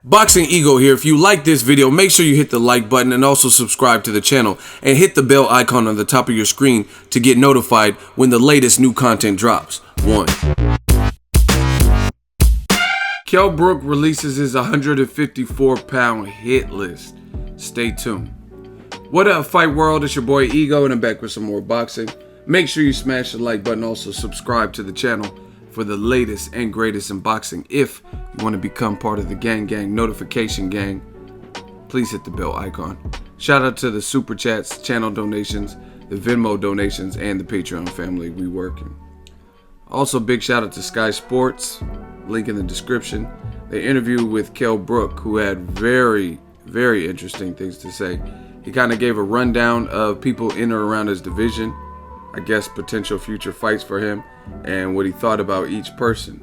Boxing Ego here. If you like this video, make sure you hit the like button and also subscribe to the channel and hit the bell icon on the top of your screen to get notified when the latest new content drops. 1. Kell Brook releases his 154-pound hit list. Stay tuned. What up, Fight World? It's your boy Ego, and I'm back with some more boxing. Make sure you smash the like button. Also subscribe to the channel for the latest and greatest in boxing. If you want to become part of the gang notification gang, please hit the bell icon. Shout out to the super chats, channel donations, the Venmo donations, and the Patreon family we working. Also, big shout out to Sky Sports, link in the description. They interviewed with Kell Brook, who had very, very interesting things to say. He kind of gave a rundown of people in or around his division, I guess potential future fights for him, and what he thought about each person.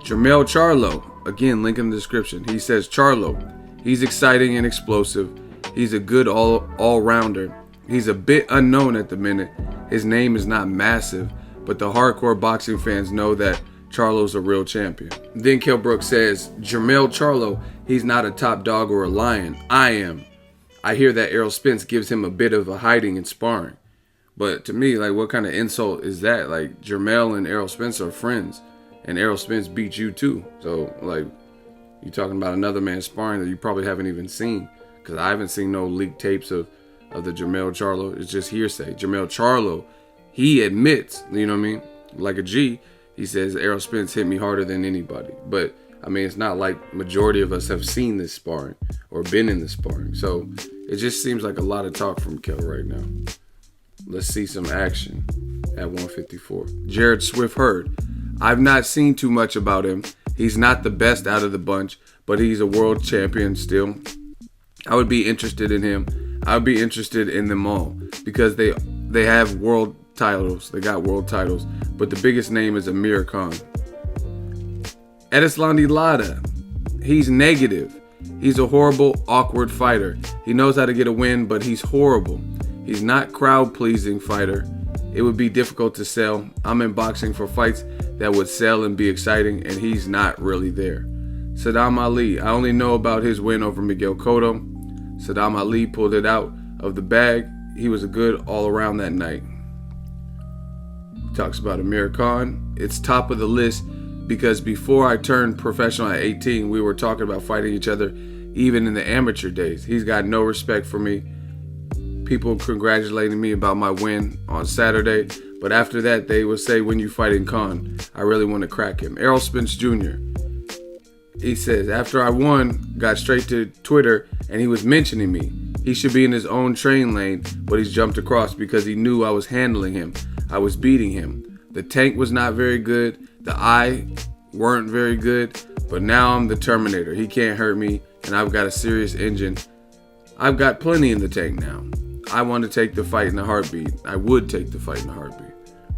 Jermell Charlo, again, link in the description. He says, Charlo, he's exciting and explosive. He's a good all-rounder. He's a bit unknown at the minute. His name is not massive, but the hardcore boxing fans know that Charlo's a real champion. Then Kell Brook says, Jermell Charlo, he's not a top dog or a lion. I am. I hear that Errol Spence gives him a bit of a hiding in sparring. But to me, like, what kind of insult is that? Like, Jermell and Errol Spence are friends, and Errol Spence beat you too. So, like, you talking about another man sparring that you probably haven't even seen, because I haven't seen no leaked tapes of the Jermell Charlo. It's just hearsay. Jermell Charlo, he admits, you know what I mean, like a G, he says Errol Spence hit me harder than anybody. But I mean, it's not like majority of us have seen this sparring or been in this sparring. So it just seems like a lot of talk from Kell right now. Let's see some action at 154. Jared Swift Hurd. I've not seen too much about him. He's not the best out of the bunch, but he's a world champion still. I would be interested in him. I would be interested in them all because they have world titles. They got world titles, but the biggest name is Amir Khan. Edeslandi Lara. He's negative. He's a horrible, awkward fighter. He knows how to get a win, but he's horrible. He's not crowd-pleasing fighter. It would be difficult to sell. I'm in boxing for fights that would sell and be exciting, and he's not really there. Saddam Ali. I only know about his win over Miguel Cotto. Saddam Ali pulled it out of the bag. He was a good all-around that night. He talks about Amir Khan. It's top of the list because before I turned professional at 18, we were talking about fighting each other even in the amateur days. He's got no respect for me. People congratulating me about my win on Saturday, but after that they would say, when you fighting Khan, I really want to crack him. Errol Spence Jr. He says, after I won, got straight to Twitter and he was mentioning me. He should be in his own train lane, but he's jumped across because he knew I was handling him. I was beating him. The tank was not very good. The eye weren't very good, but now I'm the Terminator. He can't hurt me, and I've got a serious engine. I've got plenty in the tank now. I want to take the fight in a heartbeat. I would take the fight in a heartbeat,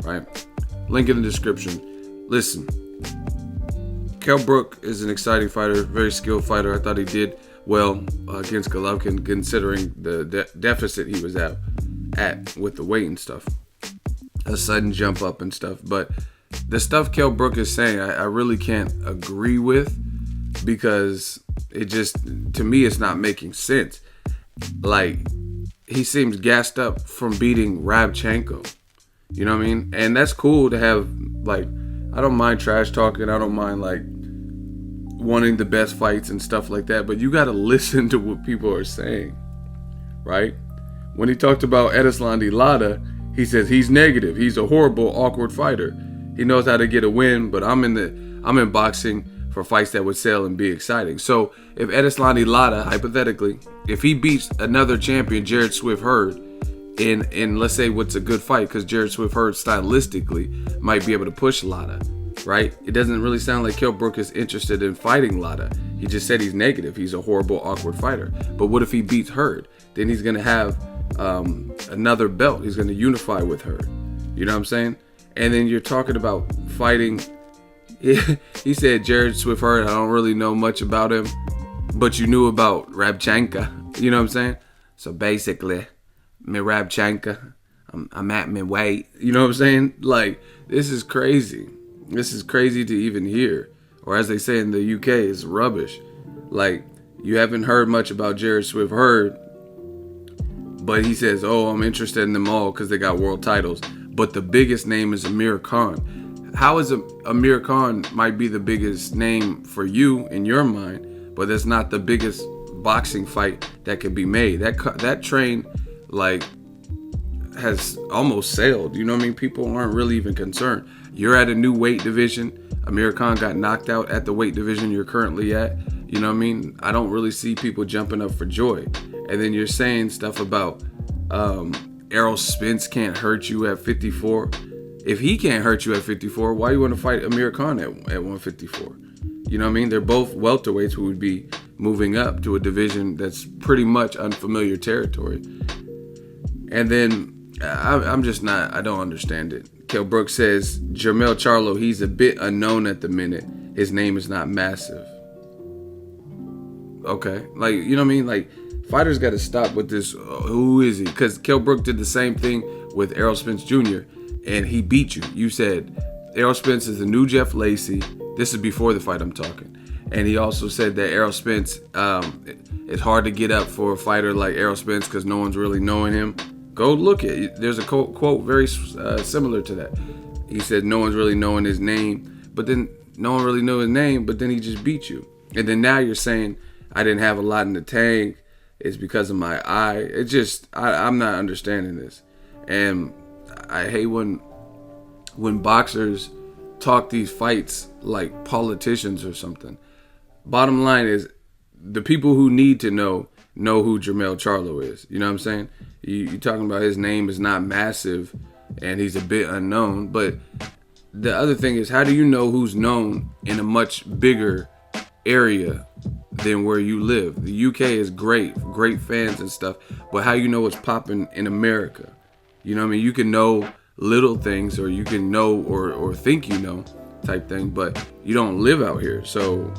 right? Link in the description. Listen, Kell Brook is an exciting fighter, very skilled fighter. I thought he did well against Golovkin, considering the deficit he was at with the weight and stuff. A sudden jump up and stuff. But the stuff Kell Brook is saying, I really can't agree with, because it just, to me, it's not making sense. Like, he seems gassed up from beating Rabchenko. You know what I mean? And that's cool to have, like, I don't mind trash talking. I don't mind, like, wanting the best fights and stuff like that. But you got to listen to what people are saying, right? When he talked about Edeslandi Lara, he says he's negative. He's a horrible, awkward fighter. He knows how to get a win, but I'm in boxing for fights that would sell and be exciting. So if Edeslandi Lara, hypothetically, if he beats another champion, Jared Swift Hurd, in let's say what's a good fight, because Jared Swift Hurd stylistically might be able to push Lara, right? It doesn't really sound like Kell Brook is interested in fighting Lara. He just said he's negative. He's a horrible, awkward fighter. But what if he beats Hurd? Then he's going to have another belt. He's going to unify with Hurd. You know what I'm saying? And then you're talking about fighting. He said Jared Swift Hurd, I don't really know much about him, but you knew about Rabchenko. You know what I'm saying? So basically, me Rabchenko, I'm at my weight. You know what I'm saying? Like, this is crazy. This is crazy to even hear. Or as they say in the UK, it's rubbish. Like, you haven't heard much about Jared Swift Hurd, but he says, oh, I'm interested in them all because they got world titles. But the biggest name is Amir Khan. How is Amir Khan might be the biggest name for you in your mind, but that's not the biggest boxing fight that could be made. That train, like, has almost sailed. You know what I mean? People aren't really even concerned. You're at a new weight division. Amir Khan got knocked out at the weight division you're currently at. You know what I mean? I don't really see people jumping up for joy. And then you're saying stuff about Errol Spence can't hurt you at 54. If he can't hurt you at 54, why you want to fight Amir Khan at 154? You know what I mean? They're both welterweights who would be moving up to a division that's pretty much unfamiliar territory. And then I'm just not, I don't understand it. Kell Brook says, Jermell Charlo, he's a bit unknown at the minute. His name is not massive. Okay. Like, you know what I mean? Like, fighters got to stop with this, who is he? Because Kell Brook did the same thing with Errol Spence Jr., and he beat you. You said Errol Spence is the new Jeff Lacey. This is before the fight I'm talking. And he also said that Errol Spence, it's hard to get up for a fighter like Errol Spence because no one's really knowing him. Go look at it. There's a quote very similar to that. He said no one's really knowing his name, but then no one really knew his name, but then he just beat you. And then now you're saying I didn't have a lot in the tank. It's because of my eye. It just, I'm not understanding this. And I hate when boxers talk these fights like politicians or something. Bottom line is, the people who need to know who Jermell Charlo is. You know what I'm saying? You're talking about his name is not massive and he's a bit unknown. But the other thing is, how do you know who's known in a much bigger area than where you live? The UK is great fans and stuff. But how you know what's popping in America? You know what I mean? You can know little things, or you can know or think you know type thing, but you don't live out here. So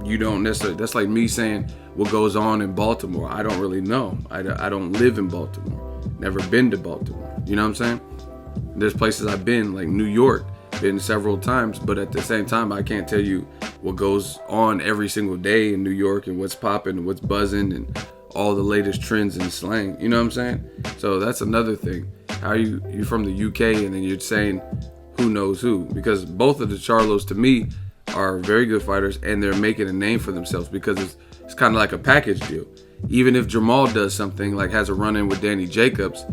you don't necessarily, that's like me saying what goes on in Baltimore. I don't really know. I don't live in Baltimore. Never been to Baltimore. You know what I'm saying? There's places I've been, like New York, been several times, but at the same time, I can't tell you what goes on every single day in New York and what's popping and what's buzzing and all the latest trends and slang. You know what I'm saying? So that's another thing. How are you're from the UK and then you're saying who knows who? Because both of the Charlos, to me, are very good fighters, and they're making a name for themselves because it's kind of like a package deal. Even if Jermell does something like has a run-in with Danny Jacobs,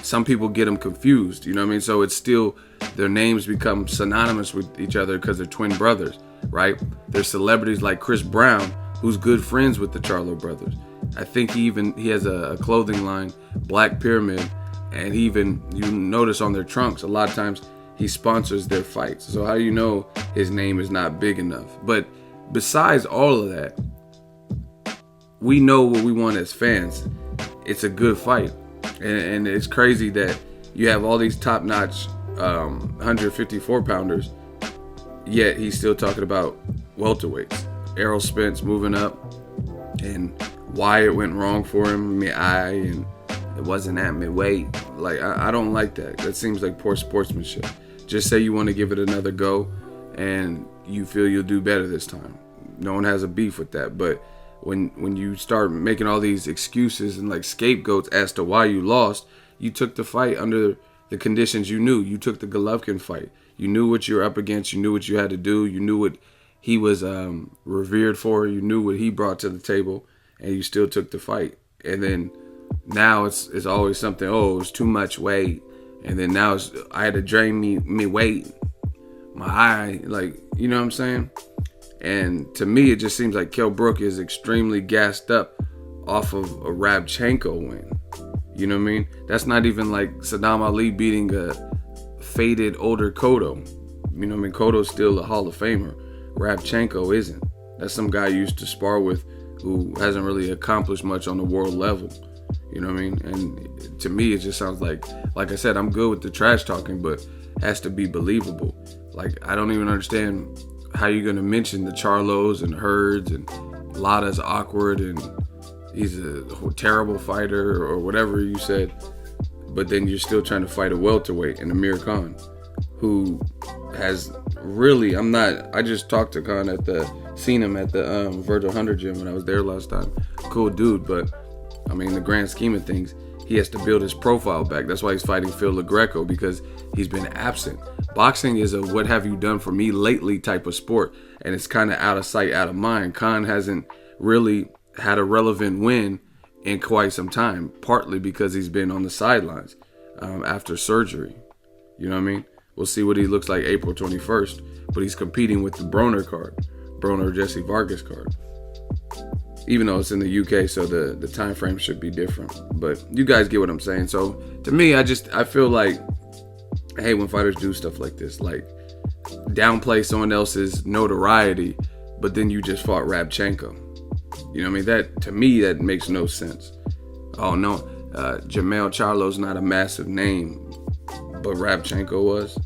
some people get them confused. You know what I mean? So it's still, their names become synonymous with each other because they're twin brothers, right? There's celebrities like Chris Brown, who's good friends with the Charlo brothers. I think he has a clothing line, Black Pyramid, and you notice on their trunks, a lot of times he sponsors their fights. So how do you know his name is not big enough? But besides all of that, we know what we want as fans. It's a good fight. And it's crazy that you have all these top-notch 154 pounders, yet he's still talking about welterweights. Errol Spence moving up, and why it went wrong for him, and it wasn't at midweight. Like, I don't like that. That seems like poor sportsmanship. Just say you want to give it another go and you feel you'll do better this time. No one has a beef with that. But when you start making all these excuses and like scapegoats as to why you lost, you took the fight under the conditions you knew. You took the Golovkin fight. You knew what you were up against. You knew what you had to do. You knew what he was revered for. You knew what he brought to the table, and you still took the fight. And then now it's always something, oh, it's too much weight. And then now I had to drain me weight, my eye, like, you know what I'm saying? And to me, it just seems like Kell Brook is extremely gassed up off of a Rabchenko win. You know what I mean? That's not even like Saddam Ali beating a faded older Cotto. You know what I mean? Cotto's still a Hall of Famer. Rabchenko isn't. That's some guy you used to spar with who hasn't really accomplished much on the world level. You know what I mean? And to me, it just sounds like I said, I'm good with the trash talking, but it has to be believable. Like, I don't even understand how you're going to mention the Charlos and Hurds and Lara's awkward and he's a terrible fighter or whatever you said, but then you're still trying to fight a welterweight in Amir Khan, who has really, I just talked to Khan at the seen him at the Virgil Hunter gym when I was there last time. Cool dude, but I mean, in the grand scheme of things, he has to build his profile back. That's why he's fighting Phil LaGreco, because he's been absent. Boxing is a what have you done for me lately type of sport, and it's kind of out of sight, out of mind. Khan hasn't really had a relevant win in quite some time, partly because he's been on the sidelines after surgery. You know what I mean? We'll see what he looks like April 21st, but he's competing with the Broner card, Broner Jesse Vargas card. Even though it's in the UK, so the time frame should be different. But you guys get what I'm saying. So to me, I feel like, hey, when fighters do stuff like this, like downplay someone else's notoriety, but then you just fought Rabchenko. You know what I mean? That, to me, that makes no sense. Oh no, Jermell Charlo's not a massive name, but Rabchenko was.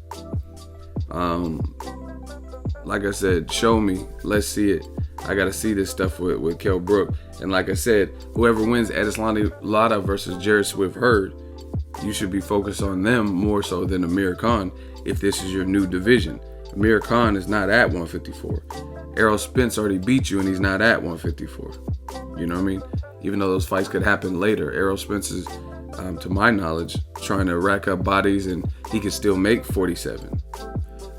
Like I said, show me, let's see it. I gotta see this stuff with Kell Brook. And like I said, whoever wins Adeslani Lara versus Jared Swift Hurd, you should be focused on them more so than Amir Khan if this is your new division. Amir Khan is not at 154. Errol Spence already beat you and he's not at 154. You know what I mean? Even though those fights could happen later, Errol Spence is, to my knowledge, trying to rack up bodies and he could still make 47.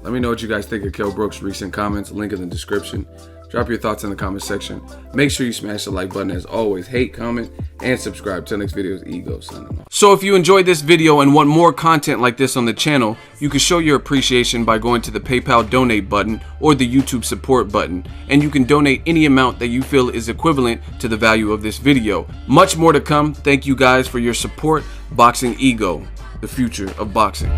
Let me know what you guys think of Kell Brook's recent comments. Link in the description. Drop your thoughts in the comment section. Make sure you smash the like button as always. Hate, comment, and subscribe. Till next video is Ego signing off. So if you enjoyed this video and want more content like this on the channel, you can show your appreciation by going to the PayPal donate button or the YouTube support button. And you can donate any amount that you feel is equivalent to the value of this video. Much more to come. Thank you guys for your support. Boxing Ego, the future of boxing.